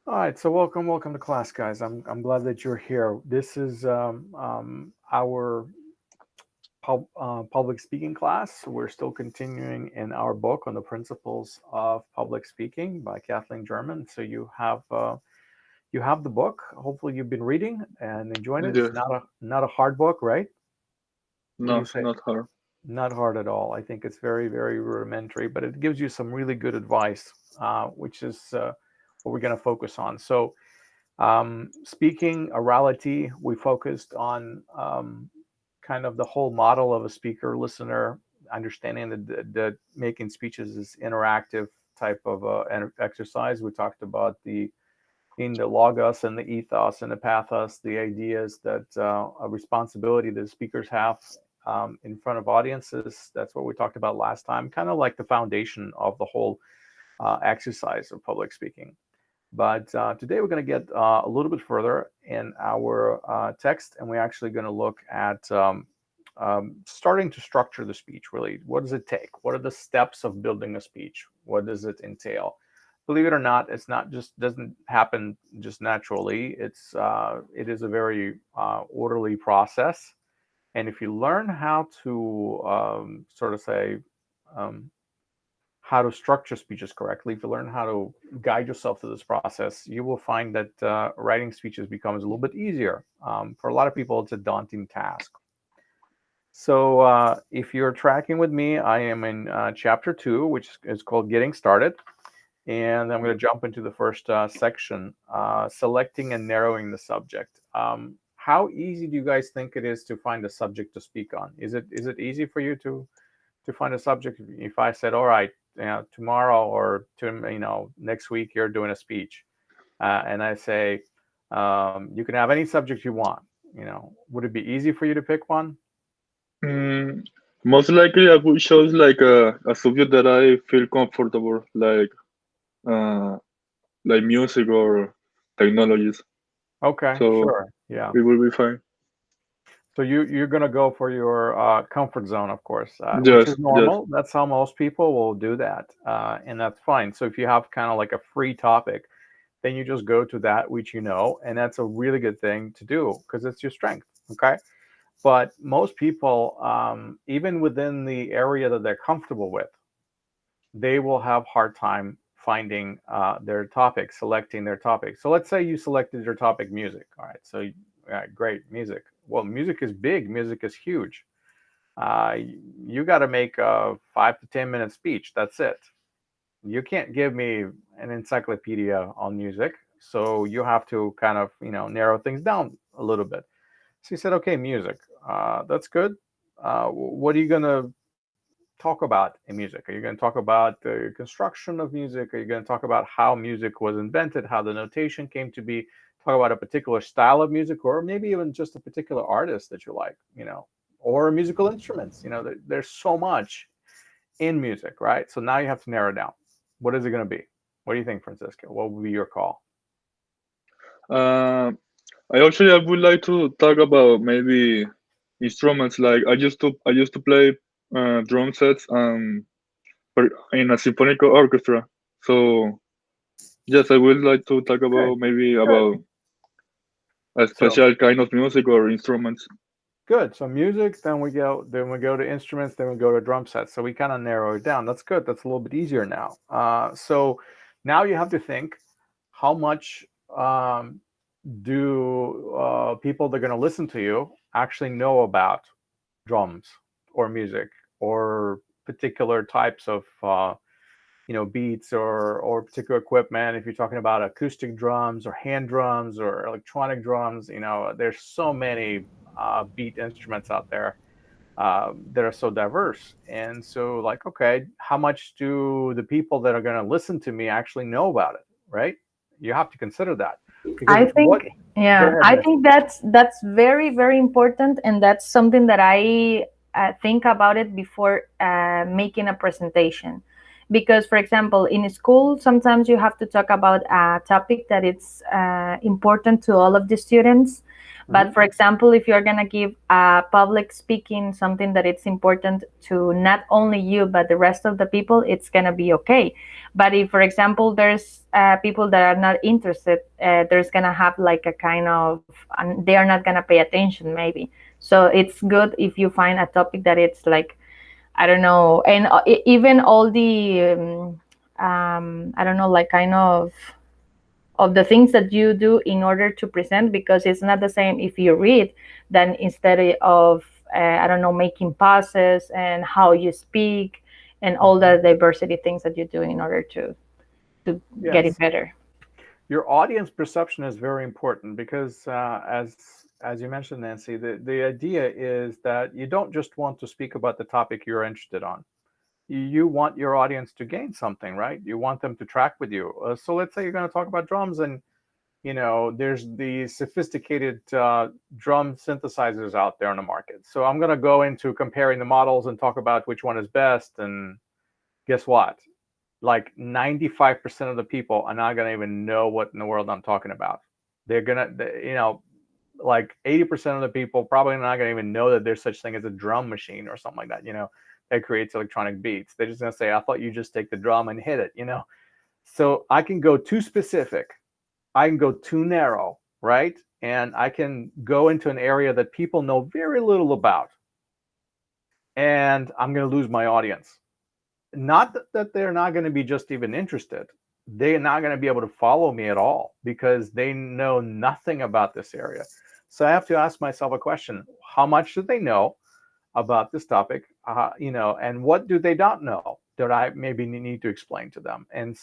All right, so welcome to class, guys. I'm glad that you're here. This is our public speaking class. We're still continuing in our book on the principles of public speaking by Kathleen German. So you have the book. Hopefully, you've been reading and enjoying it. It's Yes, not a hard book, right? What do you no, say? not hard. Not hard at all. I think it's very rudimentary, but it gives you some really good advice, which is what we're going to focus on. So speaking orality, we focused on kind of the whole model of a speaker listener, understanding that making speeches is interactive type of exercise. We talked about the logos and the ethos and the pathos, the ideas that a responsibility that speakers have in front of audiences. That's what we talked about last time, kind of like the foundation of the whole exercise of public speaking. But today we're going to get a little bit further in our text, and we're actually going to look at starting to structure the speech. Really, what does it take? What are the steps of building a speech? What does it entail? Believe it or not, it's not just doesn't happen just naturally. It is a very orderly process, and if you learn how to sort of say um, how to structure speeches correctly, if you learn how to guide yourself through this process, you will find that writing speeches becomes a little bit easier. For a lot of people, it's a daunting task. So, if you're tracking with me, I am in chapter 2, which is called Getting Started. And I'm going to jump into the first section, selecting and narrowing the subject. How easy do you guys think it is to find a subject to speak on? Is it easy for you to find a subject? If I said, all right, tomorrow or next week you're doing a speech, and I say you can have any subject you want, would it be easy for you to pick one? Mm, Most likely, I would choose like a subject that I feel comfortable, uh, like music or technologies. Okay, So sure, yeah. it will be fine. So you're gonna go for your comfort zone, of course, which Yes, is yes. normal. That's how most people will do that, and that's fine. So if you have kind of like a free topic, then you just go to that which you know, and that's a really good thing to do because it's your strength. Okay, but most people, even within the area that they're comfortable with, they will have hard time finding their topic, selecting their topic. So let's say you selected your topic music. All right, so great music. Well, music is big. Music is huge. Uh, you got to make a 5 to 10 minute speech. That's it. You can't give me an encyclopedia on music. So you have to kind of narrow things down a little bit. So you said, okay, music. That's good. What are you gonna talk about in music? Are you going to talk about the construction of music? Are you going to talk about how music was invented, how the notation came to be? Talk about a particular style of music, or maybe even just a particular artist that you like, or musical instruments. There's so much in music, right? So now you have to narrow down. What is it going to be? What do you think, Francisco? What would be your call? Uh, I would like to talk about maybe instruments. Like I used to play drum sets in a symphonic orchestra. So yes, I would like to talk Okay, about maybe good. about a So special kind of music or instruments. good. So music, then we go to instruments, then we go to drum sets. So we kind of narrow it down. That's good. That's a little bit easier now. So now you have to think how much um, do people that are going to listen to you actually know about drums or music or particular types of beats or particular equipment. If you're talking about acoustic drums or hand drums or electronic drums, there's so many beat instruments out there that are so diverse. And so, like, okay, how much do the people that are going to listen to me actually know about it, right? You have to consider that because I what? think, Go yeah, ahead, I Miss. think that's very, very important, and that's something that I think about it before making a presentation. Because, for example, in school, sometimes you have to talk about a topic that it's important to all of the students, But for example, if you're gonna give public speaking something that it's important to not only you but the rest of the people, it's gonna be okay. But if, for example, there's people that are not interested, there's gonna have like a kind of, and they are not gonna pay attention maybe. So it's good if you find a topic that it's like, I don't know, and even all the I don't know, like kind of the things that you do in order to present, because it's not the same if you read than instead of I don't know, making pauses and how you speak and all the diversity things that you do in order to get it Yes. better. Your audience perception is very important because, as you mentioned, Nancy, the idea is that you don't just want to speak about the topic you're interested on. You want your audience to gain something, right? You want them to track with you. So let's say you're going to talk about drums, and there's the sophisticated drum synthesizers out there on the market. So I'm going to go into comparing the models and talk about which one is best. And guess what? Like 95% of the people are not going to even know what in the world I'm talking about. They're going to, like 80% of the people probably not going to even know that there's such thing as a drum machine or something like that, that creates electronic beats. They're just going to say, I thought you just take the drum and hit it. So I can go too specific. I can go too narrow, right? And I can go into an area that people know very little about. And I'm going to lose my audience. Not that they're not going to be just even interested. They're not going to be able to follow me at all because they know nothing about this area. So I have to ask myself a question. How much do they know about this topic? And what do they not know that I maybe need to explain to them? And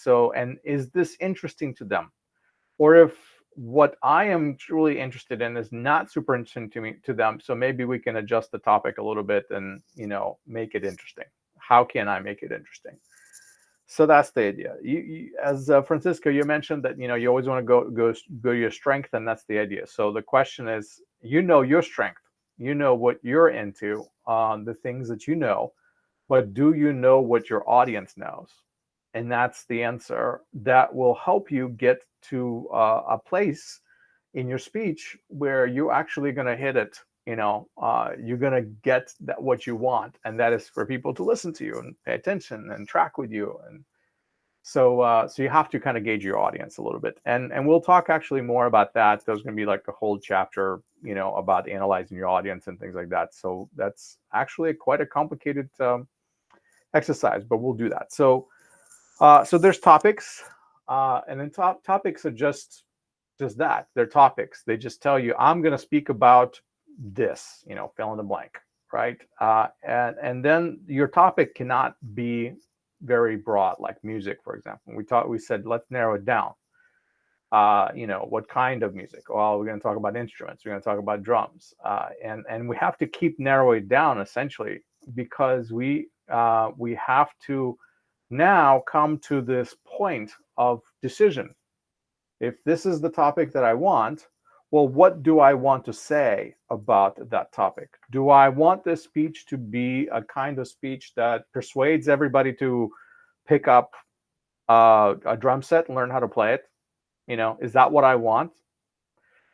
is this interesting to them? Or if what I am truly interested in is not super interesting to them, so maybe we can adjust the topic a little bit and make it interesting. How can I make it interesting? So that's the idea. As Francisco, you mentioned that you always want to go your strength, and that's the idea. So the question is, your strength, what you're into, the things that you know, but do you know what your audience knows? And that's the answer that will help you get to a place in your speech where you're actually going to hit it. You're going to get what you want, and that is for people to listen to you and pay attention and track with you. And so you have to kind of gauge your audience a little bit, and we'll talk actually more about that. There's going to be like a whole chapter, about analyzing your audience and things like that. So that's actually quite a complicated exercise, but we'll do that. So there's topics, and then topics are just that. They're topics. They just tell you, I'm going to speak about this, fill in the blank, right? And then your topic cannot be very broad, like music, for example. We said, let's narrow it down. What kind of music? Well, we're going to talk about instruments. We're going to talk about drums, and we have to keep narrowing it down essentially because we have to now come to this point of decision. If this is the topic that I want, well, what do I want to say about that topic? Do I want this speech to be a kind of speech that persuades everybody to pick up a drum set and learn how to play it? Is that what I want?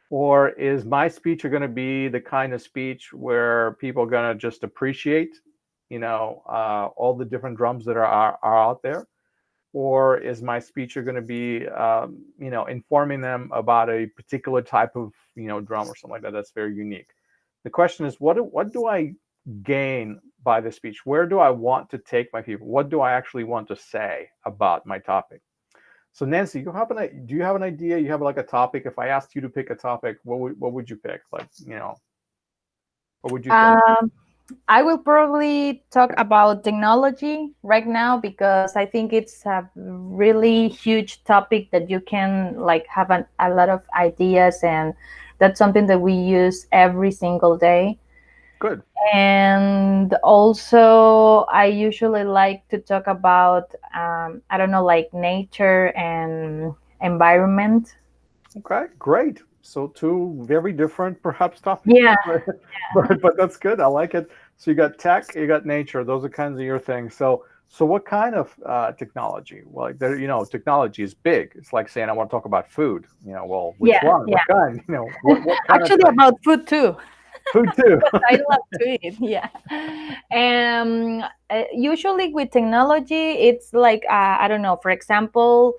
Or is my speech going to be the kind of speech where people are going to just appreciate, all the different drums that are out there? Or is my speech going to be, informing them about a particular type of, drum or something like that that's very unique? The question is, what do I gain by this speech? Where do I want to take my people? What do I actually want to say about my topic? So Nancy, do you have an idea? You have like a topic? If I asked you to pick a topic, what would you pick? Like, what would you think? I will probably talk about technology right now because I think it's a really huge topic that you can like have a lot of ideas, and that's something that we use every single day. Good. And also, I usually like to talk about, I don't know, like nature and environment. Okay, great. So two very different, perhaps, topics. Yeah. but that's good. I like it. So you got tech, you got nature. Those are kinds of your things. So So what kind of technology? Well, like there, technology is big. It's like saying I want to talk about food. Well, which Yeah, one? yeah. What kind? What kind of Actually, thing? about food too. Food too. I love to eat. Yeah. Usually with technology, it's like I don't know. For example,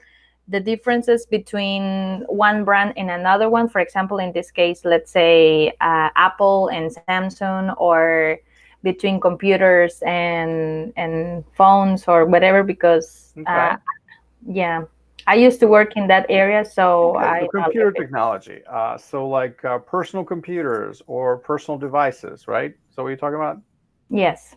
the differences between one brand and another one. For example, in this case, let's say Apple and Samsung, or between computers and phones or whatever. Because Okay. yeah, I used to work in that area, so Okay. I So know a computer little bit. technology. So like personal computers or personal devices, right? So what are you talking about? Yes,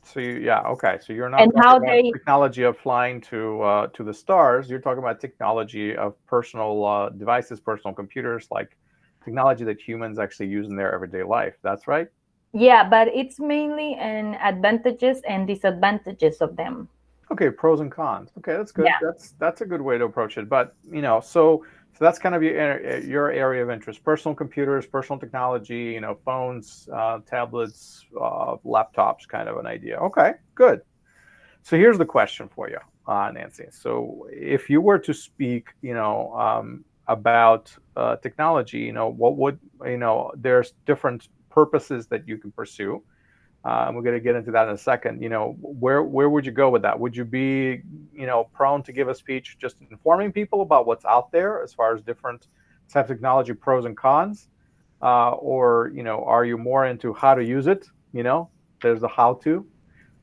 So yeah, okay. So you're not and talking how about they. technology of flying to the stars. You're talking about technology of personal devices, personal computers, like technology that humans actually use in their everyday life. That's right. Yeah, but it's mainly in advantages and disadvantages of them. Okay, pros and cons. Okay, that's good. Yeah. That's a good way to approach it. But so that's kind of your area of interest: personal computers, personal technology, phones, tablets, laptops, kind of an idea. Okay, good. So here's the question for you, Nancy. So if you were to speak, about technology, what would there's different purposes that you can pursue. And we're going to get into that in a second. Where would you go with that? Would you be, prone to give a speech just informing people about what's out there as far as different types of technology pros and cons, or are you more into how to use it? There's the how to.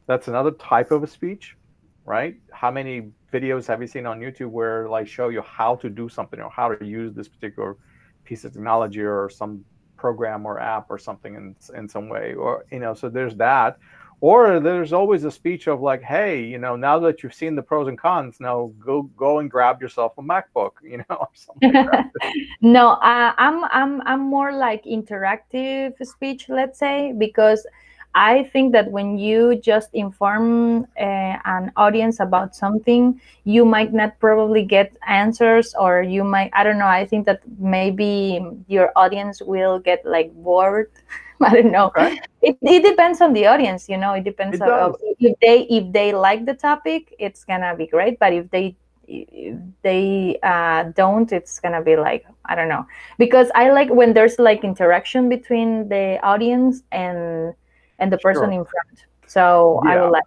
That's another type of a speech, right? How many videos have you seen on YouTube where like show you how to do something or how to use this particular piece of technology or some program or app or something in some way? Or so there's that. Or there's always a speech of like, hey, now that you've seen the pros and cons, now go and grab yourself a MacBook, or something like that. No, I'm more like interactive speech, let's say, because I think that when you just inform an audience about something, you might not probably get answers, or you might, I don't know. I think that maybe your audience will get like bored. I don't know. Okay, It depends on the audience, It depends it on does. if they like the topic, it's gonna be great. But if they don't, it's gonna be like, I don't know, because I like when there's like interaction between the audience and the person Sure. in front, so I Yeah. will like.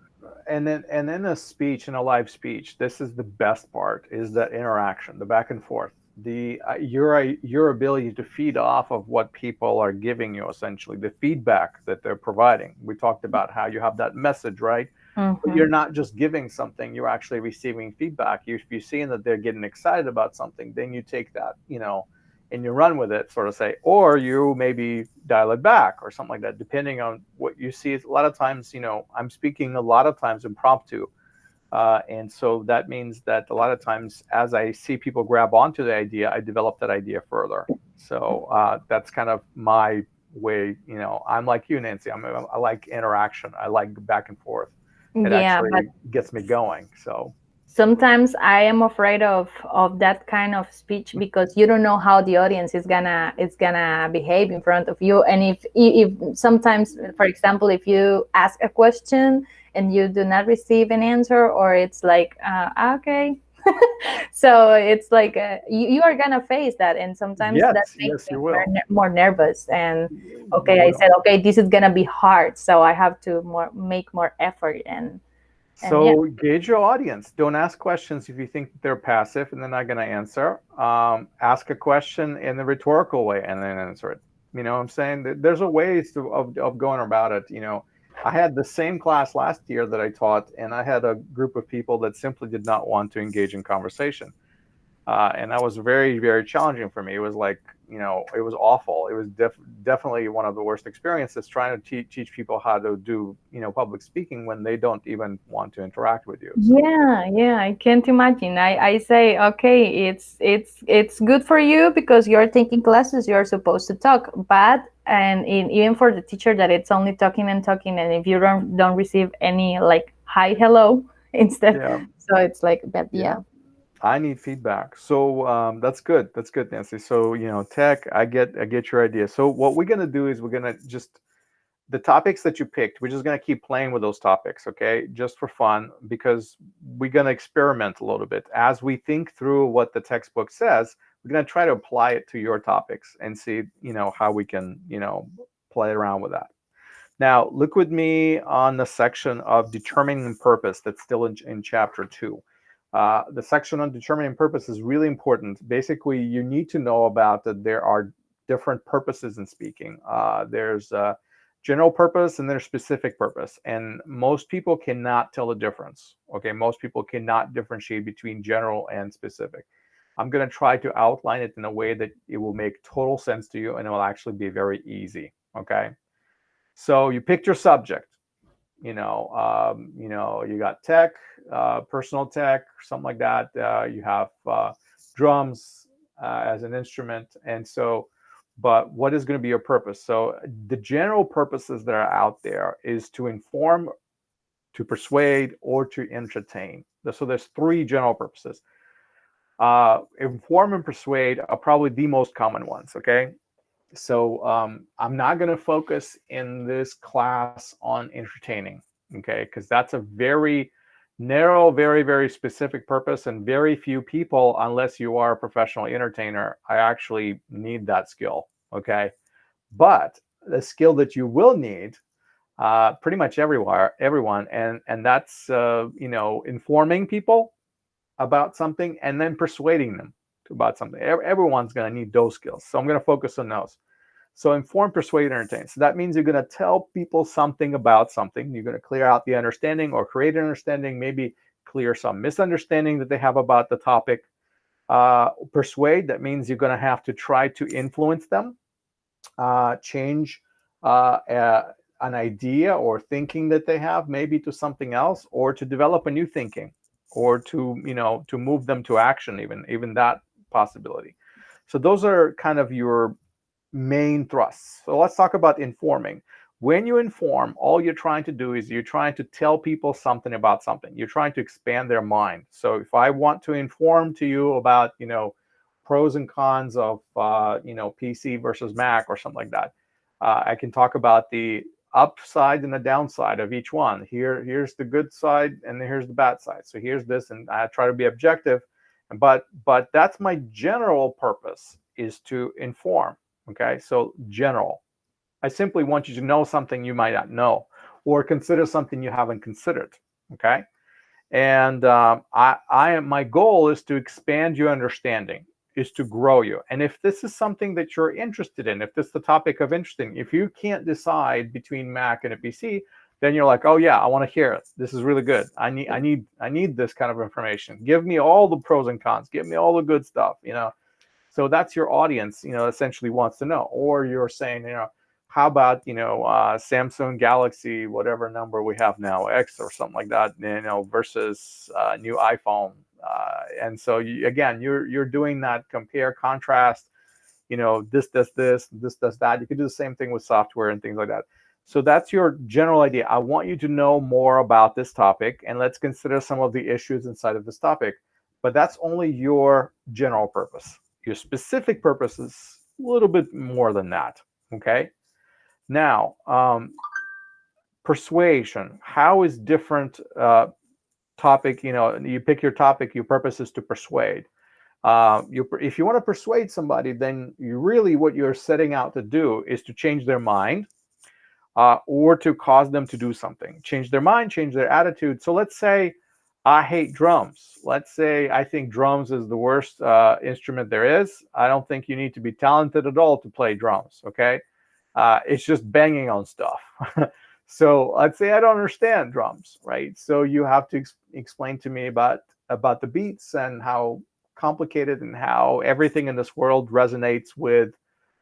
And then a speech, in a live speech, this is the best part: is that interaction, the back and forth, the your ability to feed off of what people are giving you, essentially the feedback that they're providing. We talked about how you have that message, right? But Hmm. you're not just giving something, you're actually receiving feedback. You're seeing that they're getting excited about something, then you take that, and you run with it, sort of say, or you maybe dial it back or something like that, depending on what you see. A lot of times, I'm speaking a lot of times impromptu. And so that means that a lot of times, as I see people grab onto the idea, I develop that idea further. So that's kind of my way. I'm like you, Nancy. I like interaction. I like back and forth. It Yeah, but actually gets me going. So sometimes I am afraid of that kind of speech, because you don't know how the audience is gonna behave in front of you. And if sometimes, for example, if you ask a question and you do not receive an answer, or it's like okay. So it's like you are gonna face that, and sometimes that yes, makes yes, me you will. more nervous. And You okay, I will. said, okay, this is gonna be hard, so I have to make more effort. And yeah. So gauge your audience. Don't ask questions if you think they're passive and they're not going to answer. Ask a question in the rhetorical way and then answer it. You know what I'm saying? There's a ways of going about it. I had the same class last year that I taught, and I had a group of people that simply did not want to engage in conversation. And that was very, very challenging for me. It was like, it was awful. It was definitely one of the worst experiences, trying to teach people how to do, public speaking when they don't even want to interact with you. So Yeah, yeah, I can't imagine. I say, okay, it's good for you because you're taking classes, you're supposed to talk, but even for the teacher, that it's only talking and talking, and if you don't receive any like hi hello instead, yeah, so it's like, but yeah, yeah. I need feedback. So that's good. That's good, Nancy. So tech, I get your idea. So what we're gonna do is we're gonna just the topics that you picked, we're just going to keep playing with those topics, okay, just for fun, because we're going to experiment a little bit as we think through what the textbook says. We're going to try to apply it to your topics and see, how we can, play around with that. Now, look with me on the section of determining purpose that's still in chapter 2. The section on determining purpose is really important. Basically, you need to know about that there are different purposes in speaking. There's general purpose and there's specific purpose. And most people cannot tell the difference. Okay, most people cannot differentiate between general and specific. I'm going to try to outline it in a way that it will make total sense to you and it will actually be very easy. Okay, so you picked your subject. You got tech, personal tech, something like that. You have drums as an instrument. And so, but what is going to be your purpose? So the general purposes that are out there is to inform, to persuade, or to entertain. So there's 3 general purposes. Inform and persuade are probably the most common ones, okay? So I'm not going to focus in this class on entertaining, okay? Because that's a very narrow, very, very specific purpose, and very few people, unless you are a professional entertainer, I actually need that skill, okay? But the skill that you will need, pretty much everyone, and that's informing people about something and then persuading them about something. Everyone's going to need those skills, so I'm going to focus on those. So inform, persuade, entertain. So that means you're going to tell people something about something. You're going to clear out the understanding or create an understanding, maybe clear some misunderstanding that they have about the topic. Persuade, that means you're going to have to try to influence them, change an idea or thinking that they have maybe to something else, or to develop a new thinking, or to move them to action, even that possibility. So those are kind of your main thrusts. So let's talk about informing. When you inform, all you're trying to do is you're trying to tell people something about something. You're trying to expand their mind. So if I want to inform to you about, pros and cons of, PC versus Mac or something like that, I can talk about the upside and the downside of each one. Here's the good side and here's the bad side. So here's this, and I try to be objective, but that's my general purpose, is to inform. Okay, so general. I simply want you to know something you might not know, or consider something you haven't considered. Okay, and my goal is to expand your understanding, is to grow you. And if this is something that you're interested in, if this is the topic of interesting, if you can't decide between Mac and a PC, then you're like, oh yeah, I want to hear it. This is really good. I need this kind of information. Give me all the pros and cons. Give me all the good stuff. So that's your audience, essentially wants to know. Or you're saying, how about, Samsung Galaxy, whatever number we have now, X or something like that, versus new iPhone. And so you're doing that compare, contrast, this does this, this does that. You can do the same thing with software and things like that. So that's your general idea. I want you to know more about this topic, and let's consider some of the issues inside of this topic. But that's only your general purpose. Your specific purpose is a little bit more than that, okay? Now, persuasion. How is different topic, you pick your topic, your purpose is to persuade. If you want to persuade somebody, then what you're setting out to do is to change their mind, or to cause them to do something. Change their mind, change their attitude. So let's say I hate drums. Let's say I think drums is the worst instrument there is. I don't think you need to be talented at all to play drums, okay? It's just banging on stuff. So let's say I don't understand drums, right? So you have to explain to me about the beats and how complicated and how everything in this world resonates with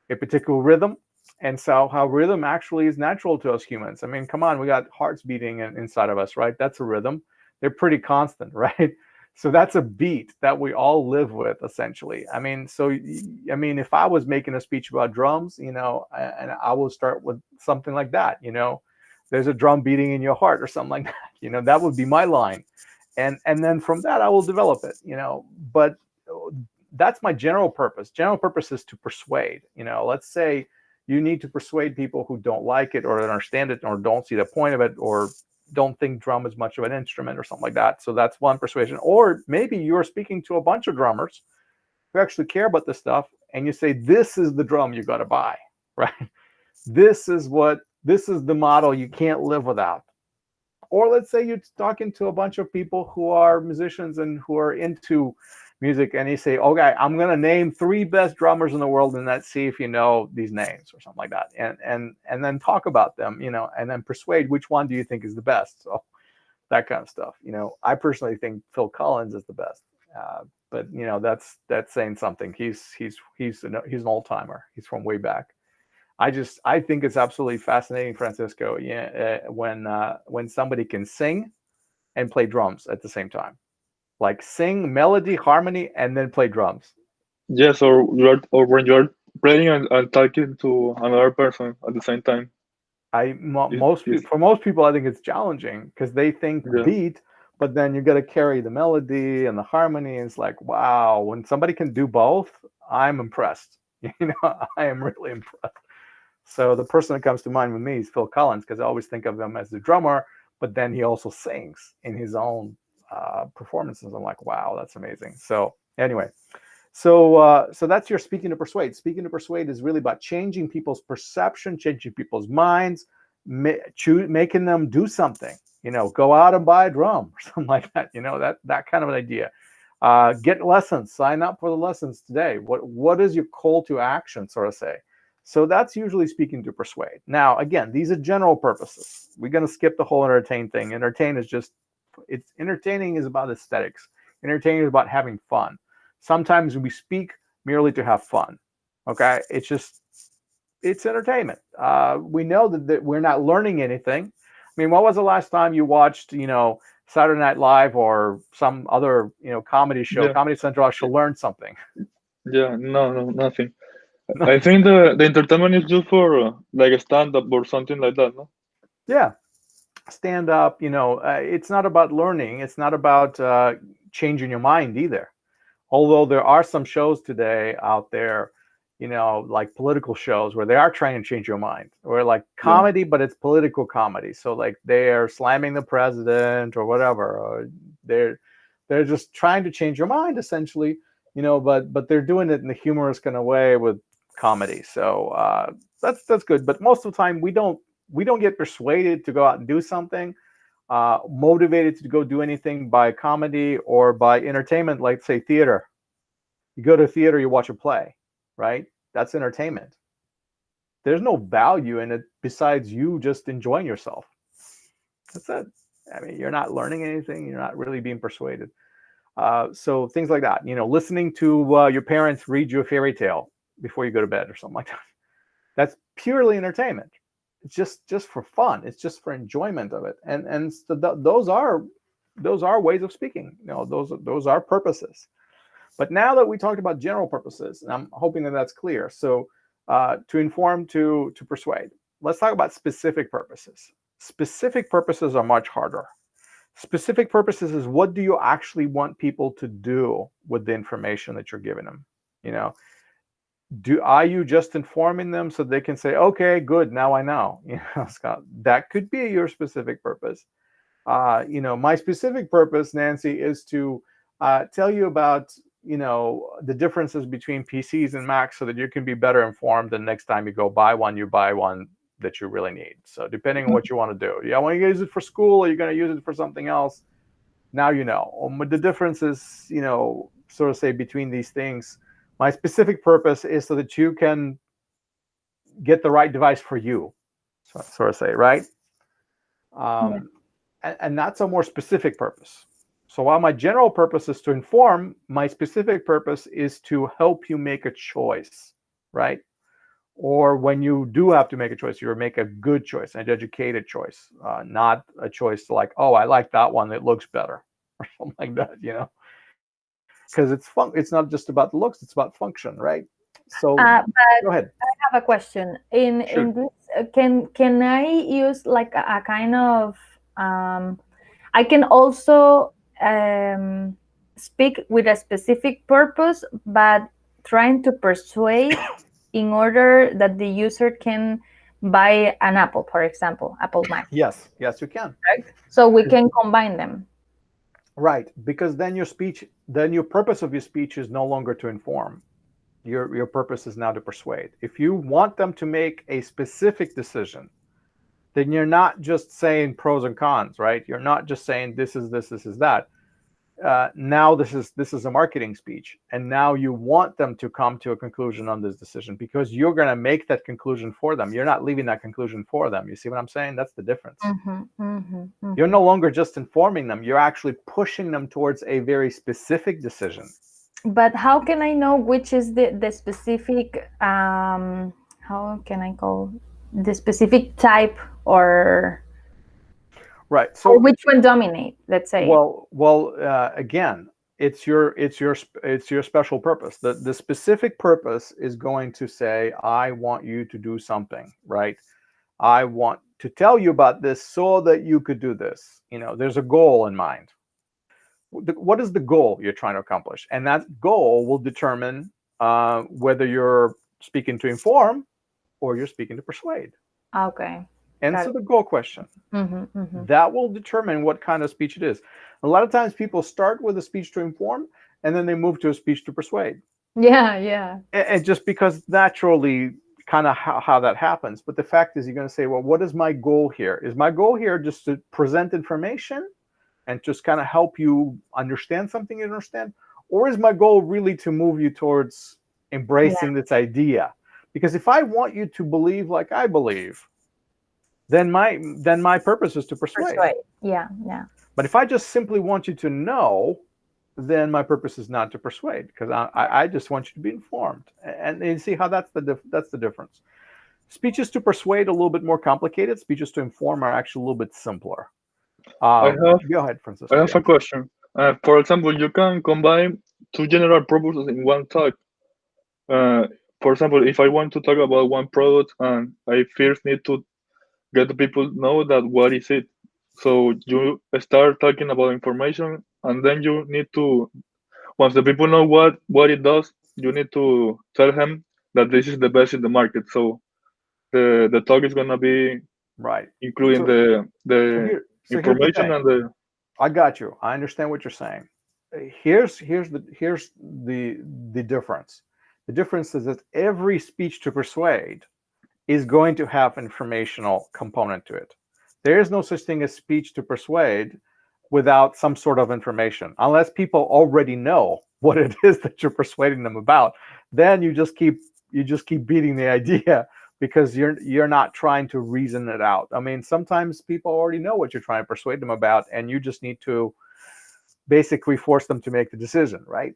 a particular rhythm. And so how rhythm actually is natural to us humans. I mean, come on, we got hearts beating inside of us, right? That's a rhythm. They're pretty constant, right? So that's a beat that we all live with, essentially. I mean, if I was making a speech about drums, and I will start with something like that, there's a drum beating in your heart or something like that, that would be my line. And then from that, I will develop it, but that's my general purpose. General purpose is to persuade. Let's say you need to persuade people who don't like it or understand it or don't see the point of it or don't think drum is much of an instrument or something like that. So that's one persuasion. Or maybe you're speaking to a bunch of drummers who actually care about this stuff, and you say, this is the drum you got to buy, right? This is the model you can't live without. Or let's say you're talking to a bunch of people who are musicians and who are into music, and you say, okay, I'm going to name 3 best drummers in the world, and let's see if you know these names or something like that, and then talk about them, and then persuade which one do you think is the best. So that kind of stuff. I personally think Phil Collins is the best, but that's saying something. He's an old timer. He's from way back. I think it's absolutely fascinating, Francisco. When somebody can sing and play drums at the same time, like sing melody, harmony, and then play drums. Yes, or when you're playing and talking to another person at the same time. For most people, I think it's challenging because they think Yeah. beat, but then you got to carry the melody and the harmony. And it's like, wow, when somebody can do both, I'm impressed. I am really impressed. So the person that comes to mind with me is Phil Collins, because I always think of him as the drummer, but then he also sings in his own performances. I'm like, wow, that's amazing. So anyway, so that's your speaking to persuade. Speaking to persuade is really about changing people's perception, changing people's minds, making them do something. Go out and buy a drum or something like that. That kind of an idea. Get lessons. Sign up for the lessons today. What is your call to action, sort of say? So that's usually speaking to persuade. Now, again, these are general purposes. We're going to skip the whole entertain thing. Entertaining is about aesthetics. Entertaining is about having fun. Sometimes we speak merely to have fun. Okay, it's entertainment. We know that we're not learning anything. I mean, when was the last time you watched, Saturday Night Live or some other, comedy show, Yeah. Comedy Central, to learn something? Yeah, no, nothing. I think the entertainment is just for like a stand-up or something like that, no? Yeah, stand up. It's not about learning. It's not about changing your mind either. Although there are some shows today out there, like political shows where they are trying to change your mind, or like comedy, but it's political comedy. So like they are slamming the president or whatever, or they're just trying to change your mind essentially, but they're doing it in a humorous kind of way with comedy. So that's good. But most of the time we don't get persuaded to go out and do something, motivated to go do anything by comedy or by entertainment, like say theater. You go to theater, you watch a play, right? That's entertainment. There's no value in it besides you just enjoying yourself. That's it. I mean, you're not learning anything. You're not really being persuaded. So things like that, listening to your parents read you a fairy tale before you go to bed or something like that. That's purely entertainment. It's just for fun. It's just for enjoyment of it. And so those are ways of speaking. Those are purposes. But now that we talked about general purposes, and I'm hoping that that's clear. So to inform, to persuade, let's talk about specific purposes. Specific purposes are much harder. Specific purposes is, what do you actually want people to do with the information that you're giving them? Are you just informing them so they can say, okay, good, now I know? Scott, that could be your specific purpose. My specific purpose, Nancy, is to tell you about the differences between PCs and Macs so that you can be better informed, and next time you go buy one, you buy one that you really need. So depending on what you want to do, I want to use it for school, or you're going to use it for something else. Now the difference is, sort of say, between these things. My specific purpose is so that you can get the right device for you, so sort of say, right? And that's a more specific purpose. So while my general purpose is to inform, my specific purpose is to help you make a choice, right? Or when you do have to make a choice, you make a good choice, an educated choice, not a choice like, oh, I like that one, it looks better, or something like that, because it's not just about the looks, it's about function, right? So go ahead. I have a question. In this, can I use like a kind of I can also speak with a specific purpose, but trying to persuade in order that the user can buy an apple, for example, Apple Mac. Yes, you can. Right? So we can combine them. Right, because then your purpose of your speech is no longer to inform. Your purpose is now to persuade. If you want them to make a specific decision, then you're not just saying pros and cons, right? You're not just saying this is that. Now this is a marketing speech, and now you want them to come to a conclusion on this decision because you're going to make that conclusion for them. You're not leaving that conclusion for them. You see what I'm saying? That's the difference. You're no longer just informing them. You're actually pushing them towards a very specific decision. But how can I know which is the specific, how can I call the specific type, or right? So or which one dominate? Let's say. Well, again, it's your special purpose. The specific purpose is going to say, I want you to do something, right? I want to tell you about this so that you could do this. There's a goal in mind. What is the goal you're trying to accomplish? And that goal will determine whether you're speaking to inform or you're speaking to persuade. Okay. Answer the goal question. That will determine what kind of speech it is. A lot of times people start with a speech to inform and then they move to a speech to persuade. Yeah. And just because naturally kind of how that happens. But the fact is, you're going to say, well, what is my goal here? Is my goal here just to present information and just kind of help you understand something you understand? Or is my goal really to move you towards embracing this idea? Because if I want you to believe like I believe, then my purpose is to persuade. Yeah. But if I just simply want you to know, then my purpose is not to persuade, because I just want you to be informed. And you see how that's the difference. Speeches to persuade a little bit more complicated. Speeches to inform are actually a little bit simpler. Go ahead, Francisco. I have a question. For example, you can combine two general purposes in one talk. For example, if I want to talk about one product and I first need to get the people know that what is it. So you start talking about information, and then you need to, once the people know what it does, you need to tell him that this is the best in the market. So the talk is gonna be right, including the information and the. I got you. I understand what you're saying. Here's the difference. The difference is that every speech to persuade is going to have informational component to it. There is no such thing as speech to persuade without some sort of information, unless people already know what it is that you're persuading them about. Then you just keep beating the idea, because you're not trying to reason it out. I mean, sometimes people already know what you're trying to persuade them about, and you just need to basically force them to make the decision, right?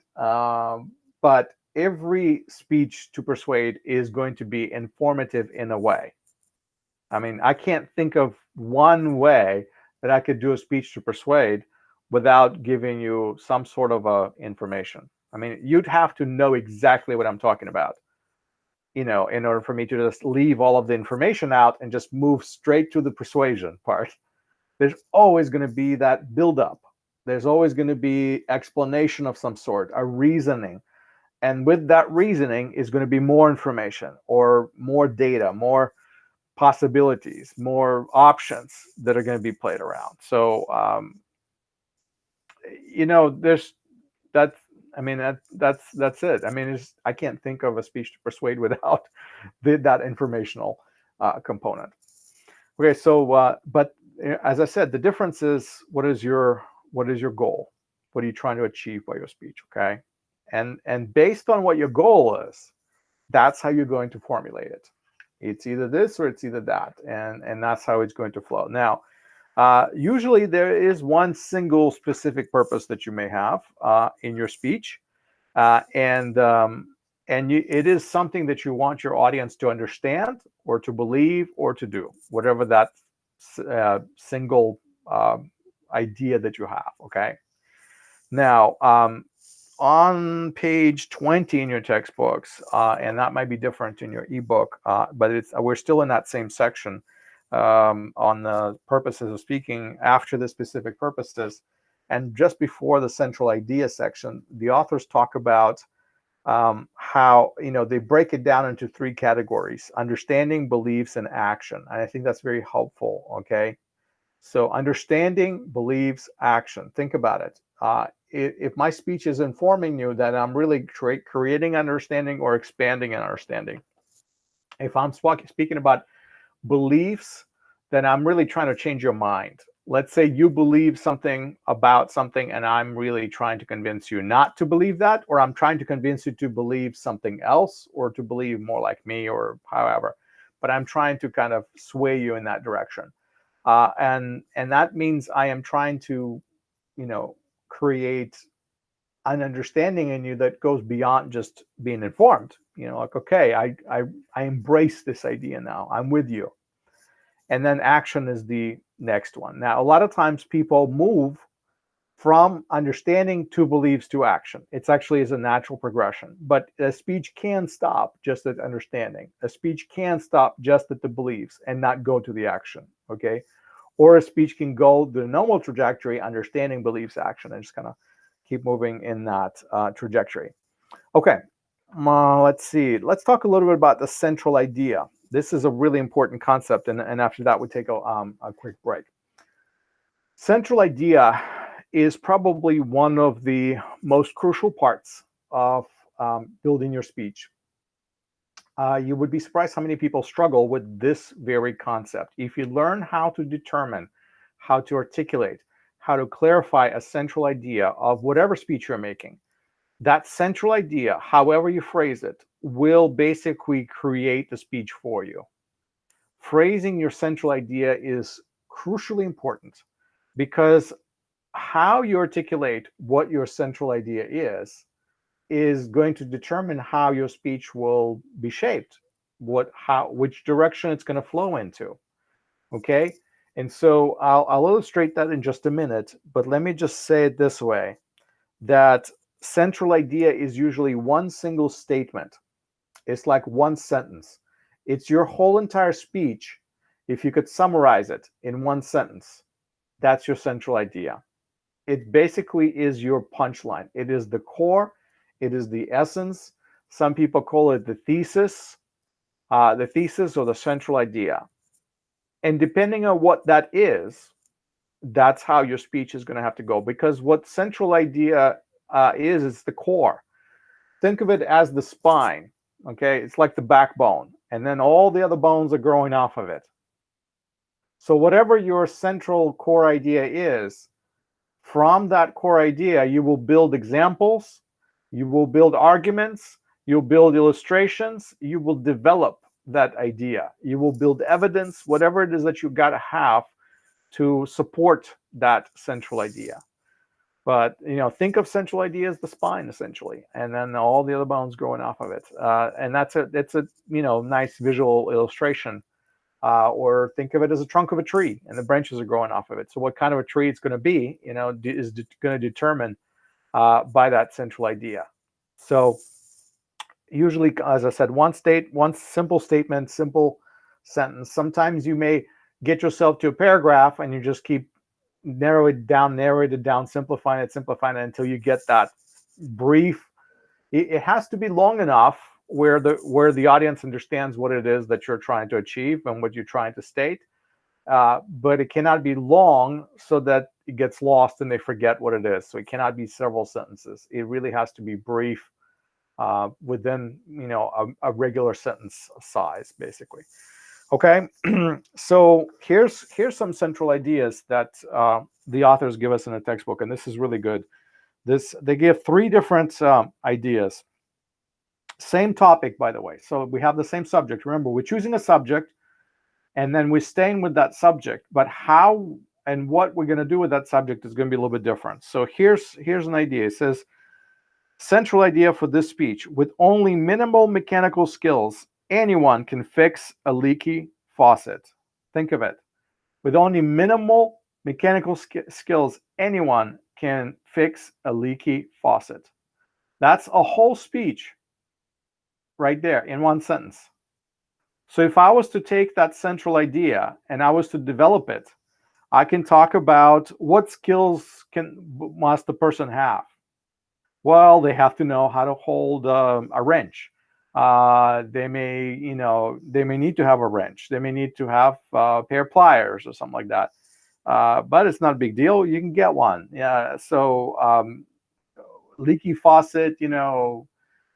But every speech to persuade is going to be informative in a way. I mean, I can't think of one way that I could do a speech to persuade without giving you some sort of information. I mean, you'd have to know exactly what I'm talking about, in order for me to just leave all of the information out and just move straight to the persuasion part. There's always going to be that buildup. There's always going to be explanation of some sort, a reasoning. And with that reasoning is going to be more information or more data, more possibilities, more options that are going to be played around. So, there's that. I mean, that's it. I mean, I can't think of a speech to persuade without that informational component. Okay, so but as I said, the difference is what is your goal? What are you trying to achieve by your speech? Okay, and based on what your goal is, that's how you're going to formulate it. It's either this or it's either that, and that's how it's going to flow. Now, usually there is one single specific purpose that you may have in your speech, and it is something that you want your audience to understand or to believe or to do, whatever that single idea that you have. Okay. Now, on page 20 in your textbooks, and that might be different in your ebook, but we're still in that same section on the purposes of speaking after the specific purposes. And just before the central idea section, the authors talk about how, they break it down into 3 categories: understanding, beliefs, and action. And I think that's very helpful. Okay. So understanding, beliefs, action. Think about it. If my speech is informing you, that I'm really creating understanding or expanding an understanding. If I'm speaking about beliefs, then I'm really trying to change your mind. Let's say you believe something about something, and I'm really trying to convince you not to believe that, or I'm trying to convince you to believe something else, or to believe more like me, or however. But I'm trying to kind of sway you in that direction. And that means I am trying to, create an understanding in you that goes beyond just being informed. Like, okay, I embrace this idea now. I'm with you. And then action is the next one. Now, a lot of times people move from understanding to beliefs to action. It's actually is a natural progression. But a speech can stop just at understanding. A speech can stop just at the beliefs and not go to the action. Okay. Or a speech can go the normal trajectory, understanding, beliefs, action, and just kind of keep moving in that trajectory. Okay, let's see. Let's talk a little bit about the central idea. This is a really important concept, and after that, we take a quick break. Central idea is probably one of the most crucial parts of building your speech. You would be surprised how many people struggle with this very concept. If you learn how to determine, how to articulate, how to clarify a central idea of whatever speech you're making, that central idea, however you phrase it, will basically create the speech for you. Phrasing your central idea is crucially important, because how you articulate what your central idea is going to determine how your speech will be shaped, which direction it's going to flow into. Okay. And so I'll illustrate that in just a minute, but let me just say it this way, that central idea is usually one single statement. It's like one sentence. It's your whole entire speech. If you could summarize it in one sentence, that's your central idea. It basically is your punchline. It is the core. It is the essence. Some people call it the thesis or the central idea. And depending on what that is, that's how your speech is going to have to go. Because what central idea is the core. Think of it as the spine. Okay, it's like the backbone, and then all the other bones are growing off of it. So whatever your central core idea is, from that core idea, you will build examples, you will build arguments, you'll build illustrations, you will develop that idea, you will build evidence, whatever it is that you've got to have to support that central idea. But think of central idea as the spine, essentially, and then all the other bones growing off of it. And it's a nice visual illustration. Or think of it as a trunk of a tree, and the branches are growing off of it. So what kind of a tree it's going to be, is going to determine by that central idea. So usually, as I said, one simple statement, simple sentence. Sometimes you may get yourself to a paragraph, and you just keep narrow it down, simplifying it until you get that brief. It has to be long enough where the audience understands what it is that you're trying to achieve and what you're trying to state. But it cannot be long so that it gets lost and they forget what it is. So it cannot be several sentences. It really has to be brief, within a regular sentence size, basically. Okay, so here's some central ideas that the authors give us in the textbook, and this is really good. They give 3 different ideas. Same topic, by the way. So we have the same subject. Remember, we're choosing a subject, and then we're staying with that subject. But how and what we're going to do with that subject is going to be a little bit different. So here's an idea. It says, central idea for this speech: with only minimal mechanical skills, anyone can fix a leaky faucet. Think of it. With only minimal mechanical skills, anyone can fix a leaky faucet. That's a whole speech right there in one sentence. So if I was to take that central idea and I was to develop it, I can talk about what skills must the person have. Well, they have to know how to hold a wrench. They may, they may need to have a wrench. They may need to have a pair of pliers or something like that. But it's not a big deal. You can get one. Yeah. So leaky faucet, you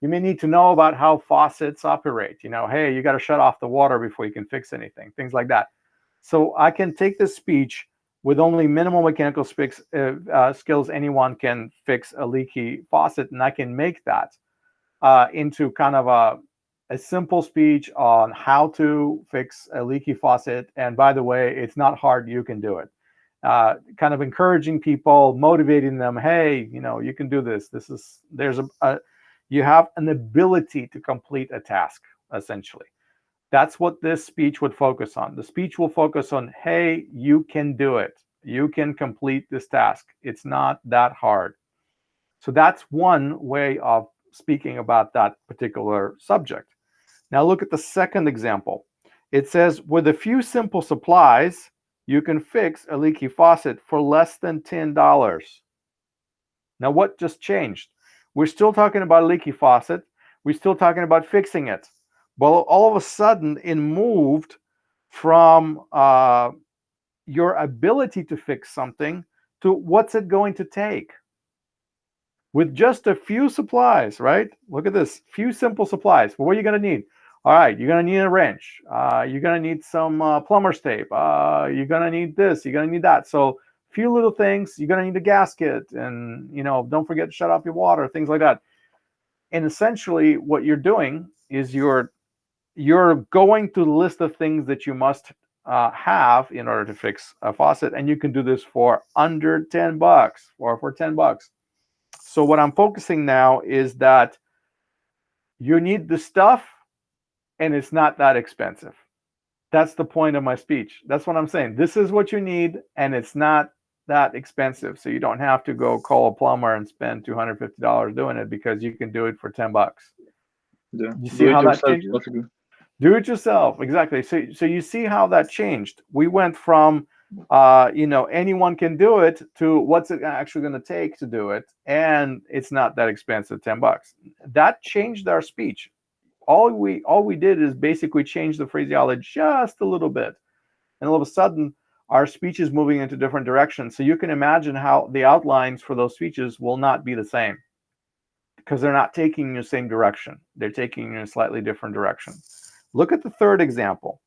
may need to know about how faucets operate. Hey, you got to shut off the water before you can fix anything. Things like that. So I can take this speech with only minimal mechanical skills. Anyone can fix a leaky faucet, and I can make that into kind of a simple speech on how to fix a leaky faucet. And by the way, it's not hard. You can do it. Kind of encouraging people, motivating them. Hey, you can do this. You have an ability to complete a task, essentially. That's what this speech would focus on. The speech will focus on, hey, you can do it. You can complete this task. It's not that hard. So that's one way of speaking about that particular subject. Now look at the second example. It says, with a few simple supplies, you can fix a leaky faucet for less than $10. Now what just changed? We're still talking about a leaky faucet. We're still talking about fixing it. Well, all of a sudden, it moved from your ability to fix something to what's it going to take. With just a few supplies, right? Look at this, few simple supplies. Well, what are you going to need? All right, you're going to need a wrench. You're going to need some plumber's tape. You're going to need this. You're going to need that. So few little things. You're going to need a gasket. And, don't forget to shut off your water, things like that. And essentially what you're doing is you're going to the list of things that you must have in order to fix a faucet, and you can do this for under $10 or for $10. So what I'm focusing now is that you need the stuff, and it's not that expensive. That's the point of my speech. That's what I'm saying. This is what you need, and it's not that expensive. So you don't have to go call a plumber and spend $250 doing it, because you can do it for $10. Yeah. You see Do it how that yourself, changes? basically. Do it yourself, exactly. So you see how that changed. We went from anyone can do it to what's it actually going to take to do it, and it's not that expensive, $10. That changed our speech. All we did is basically change the phraseology just a little bit, and all of a sudden our speech is moving into different directions. So you can imagine how the outlines for those speeches will not be the same, because they're not taking you the same direction. They're taking you in a slightly different direction. Look at the third example.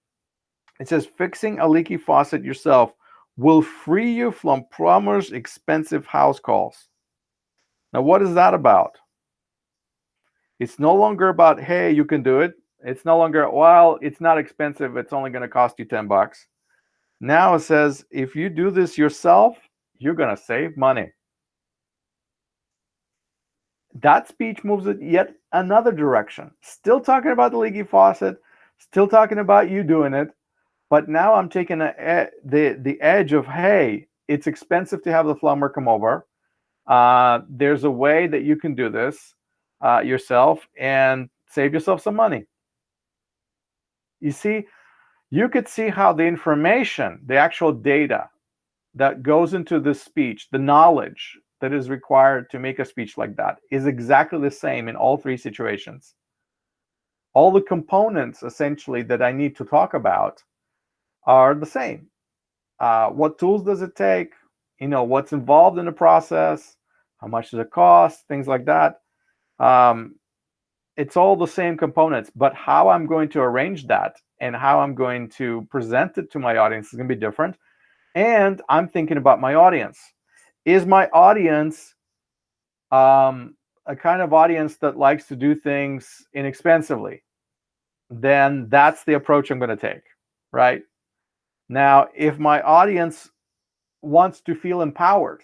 It says, fixing a leaky faucet yourself will free you from plumbers' expensive house calls. Now, what is that about? It's no longer about, hey, you can do it. It's no longer, well, it's not expensive. It's only going to cost you $10. Now it says, if you do this yourself, you're going to save money. That speech moves it yet another direction. Still talking about the leaky faucet, still talking about you doing it, but now I'm taking the edge of, hey, it's expensive to have the plumber come over. There's a way that you can do this yourself and save yourself some money. You see, you could see how the information, the actual data that goes into this speech, the knowledge that is required to make a speech like that, is exactly the same in all three situations. All the components, essentially, that I need to talk about are the same. What tools does it take? What's involved in the process? How much does it cost? Things like that. It's all the same components, but how I'm going to arrange that and how I'm going to present it to my audience is going to be different. And I'm thinking about my audience. Is my audience a kind of audience that likes to do things inexpensively? Then that's the approach I'm going to take, right? Now, if my audience wants to feel empowered,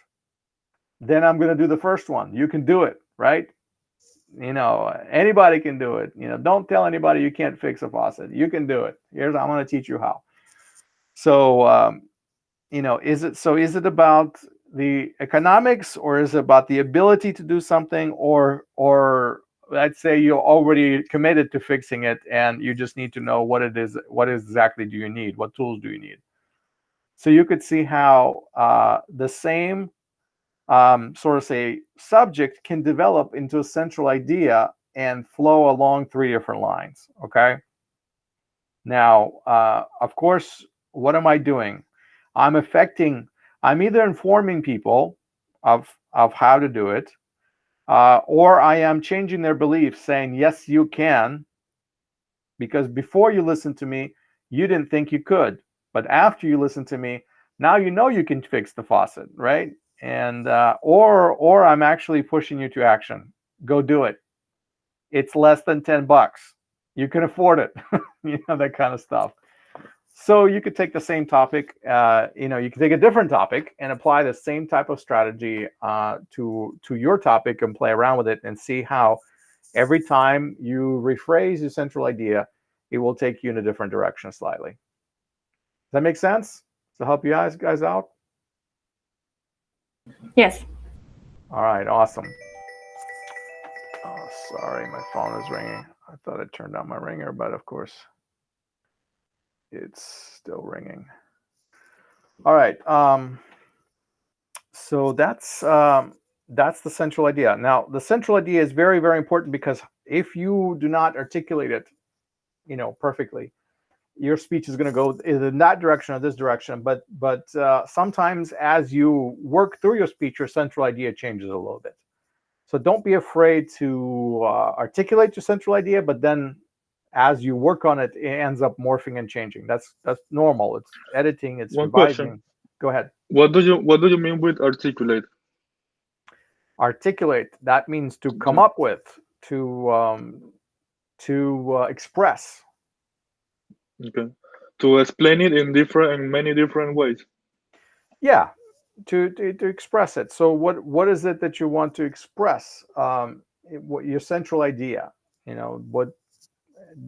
then I'm going to do the first one. You can do it, right? Anybody can do it. Don't tell anybody you can't fix a faucet. You can do it. I'm going to teach you how. So, is it about the economics, or is it about the ability to do something, or let's say you're already committed to fixing it and you just need to know what it is, what exactly do you need, what tools do you need? So you could see how the same sort of say subject can develop into a central idea and flow along three different lines. Okay. Now, of course, what am I doing? I'm either informing people of how to do it, or I am changing their beliefs, saying, yes, you can, because before you listened to me, you didn't think you could. But after you listen to me, now you know you can fix the faucet, right? And or I'm actually pushing you to action. Go do it. It's less than $10. You can afford it. That kind of stuff. So you could take the same topic, you could take a different topic and apply the same type of strategy to your topic and play around with it and see how every time you rephrase your central idea, it will take you in a different direction slightly. Does that make sense? Does that help you guys out? Yes. All right, awesome. Oh, sorry, my phone is ringing. I thought I turned on my ringer, but of course, it's still ringing. All right. So that's the central idea. Now, the central idea is very, very important, because if you do not articulate it, perfectly, your speech is going to go either in that direction or this direction. But sometimes as you work through your speech, your central idea changes a little bit. So don't be afraid to articulate your central idea, but then as you work on it, it ends up morphing and changing. That's normal. It's editing. It's One revising. question. Go ahead. What do you mean with articulate? Articulate, that means to come up with, to express. Okay. To explain it in many different ways. Yeah, to express it. So what is it that you want to express? What your central idea? What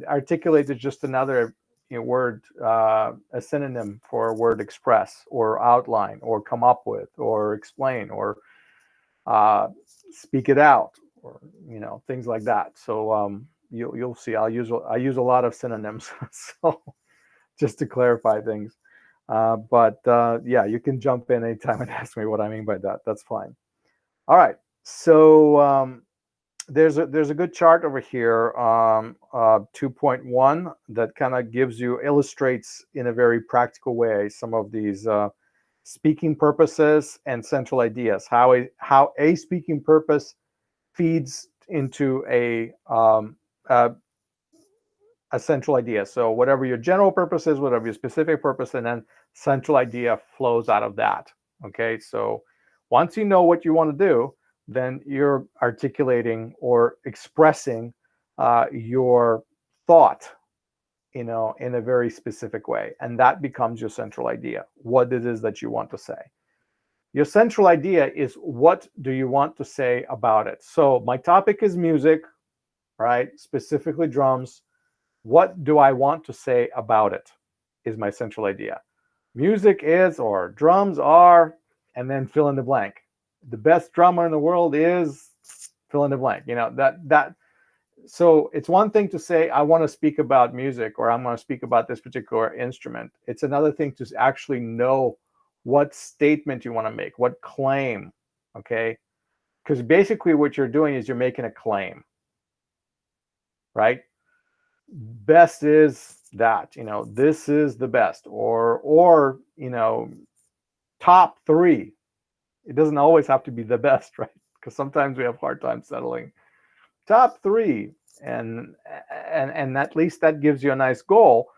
articulate is just another word, a synonym for a word express, or outline, or come up with, or explain, or speak it out, or things like that. So you'll see. I use a lot of synonyms, so just to clarify things. But yeah, you can jump in anytime and ask me what I mean by that. That's fine. All right. So there's a good chart over here, 2.1, that kind of illustrates in a very practical way some of these speaking purposes and central ideas. How a speaking purpose feeds into a central idea. So whatever your general purpose is, whatever your specific purpose, and then central idea flows out of that. Okay, so once you know what you want to do, then you're articulating or expressing your thought, in a very specific way, and that becomes your central idea. What it is that you want to say. Your central idea is, what do you want to say about it? So my topic is music, right? Specifically drums. What do I want to say about it is my central idea. Music is, or drums are, and then fill in the blank. The best drummer in the world is, fill in the blank. So it's one thing to say, I want to speak about music, or I'm going to speak about this particular instrument. It's another thing to actually know what statement you want to make, what claim, okay? Because basically what you're doing is you're making a claim, right? Best is that, this is the best, or top 3. It doesn't always have to be the best, right? Because sometimes we have hard time settling. Top 3, and at least that gives you a nice goal,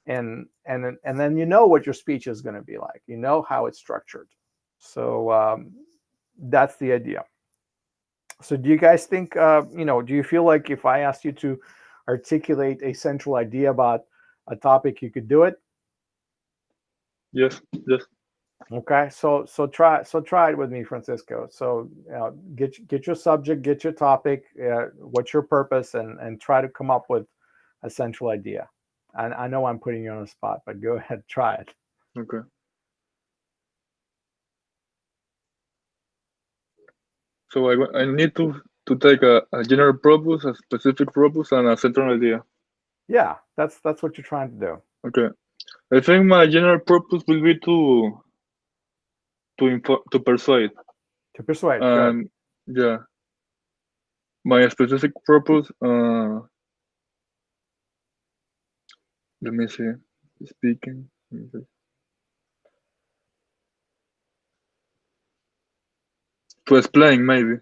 and then what your speech is going to be like. How it's structured. So that's the idea. So do you guys think, do you feel like if I asked you to articulate a central idea about a topic, you could do it? Yes. Okay, so try it with me, Francisco. So get your subject, get your topic, what's your purpose, and try to come up with a central idea. And I know I'm putting you on the spot, but go ahead, try it. Okay. So I need to take a general purpose, a specific purpose, and a central idea. Yeah, that's what you're trying to do. Okay. I think my general purpose will be to persuade. To persuade. Good. And yeah, my specific purpose. Let me see. Speaking. To explain, maybe.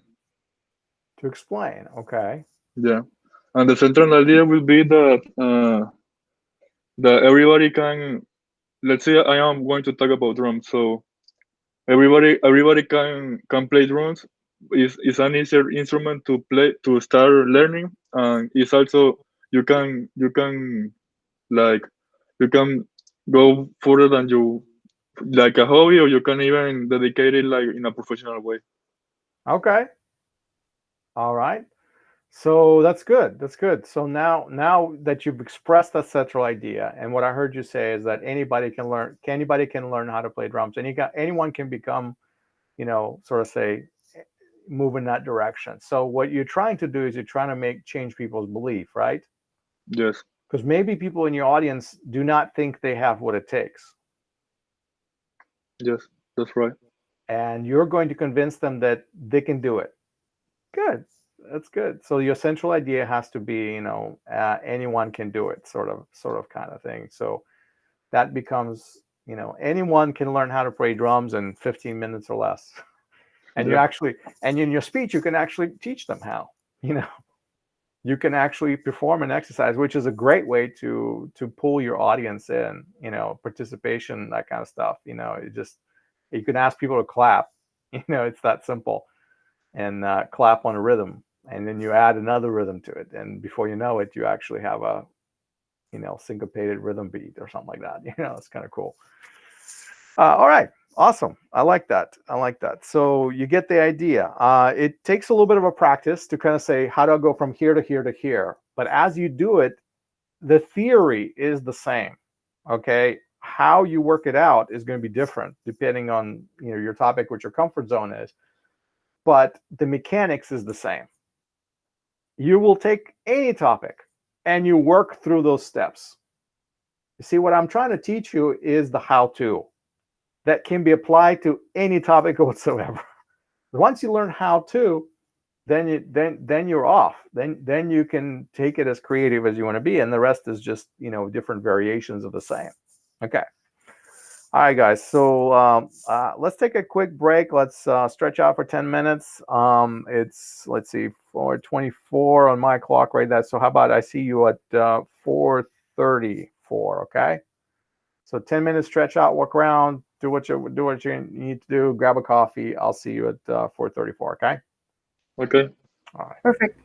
To explain. Okay. Yeah. And the central idea will be that everybody can. Let's say I am going to talk about drums, so everybody can play drums. Is an easier instrument to play to start learning, and it's also you can like you can go further than you like a hobby, or you can even dedicate it like in a professional way. Okay. All right. So that's good. That's good. So now that you've expressed that central idea, and what I heard you say is that anybody can learn how to play drums. Anyone can become, sort of say, move in that direction. So what you're trying to do is you're trying to change people's belief, right? Yes, Because maybe people in your audience do not think they have what it takes. yes, that's right. And you're going to convince them that they can do it. Good. That's good. So your central idea has to be, anyone can do it, sort of kind of thing. So that becomes, anyone can learn how to play drums in 15 minutes or less. And Yeah. and in your speech, you can actually teach them how, you can actually perform an exercise, which is a great way to pull your audience in, participation, that kind of stuff. You can ask people to clap, it's that simple, and clap on a rhythm, and then you add another rhythm to it, and before you know it, you actually have a syncopated rhythm beat or something like that. It's kind of cool. All right, awesome. I like that. So you get the idea. It takes a little bit of a practice to kind of say, how do I go from here to here to here? But as you do it, the theory is the same. Okay, how you work it out is going to be different depending on your topic, what your comfort zone is, but the mechanics is the same. You will take any topic and you work through those steps. You see, what I'm trying to teach you is the how-to that can be applied to any topic whatsoever. Once you learn how to, then you're off. Then you can take it as creative as you want to be, and the rest is just different variations of the same. Okay. All right, guys. So let's take a quick break. Let's stretch out for 10 minutes. It's, let's see, 4:24 on my clock right now. So how about I see you at 4:34? Okay. So 10 minutes stretch out, walk around, do what you need to do. Grab a coffee. I'll see you at 4:34. Okay. Okay. All right. Perfect.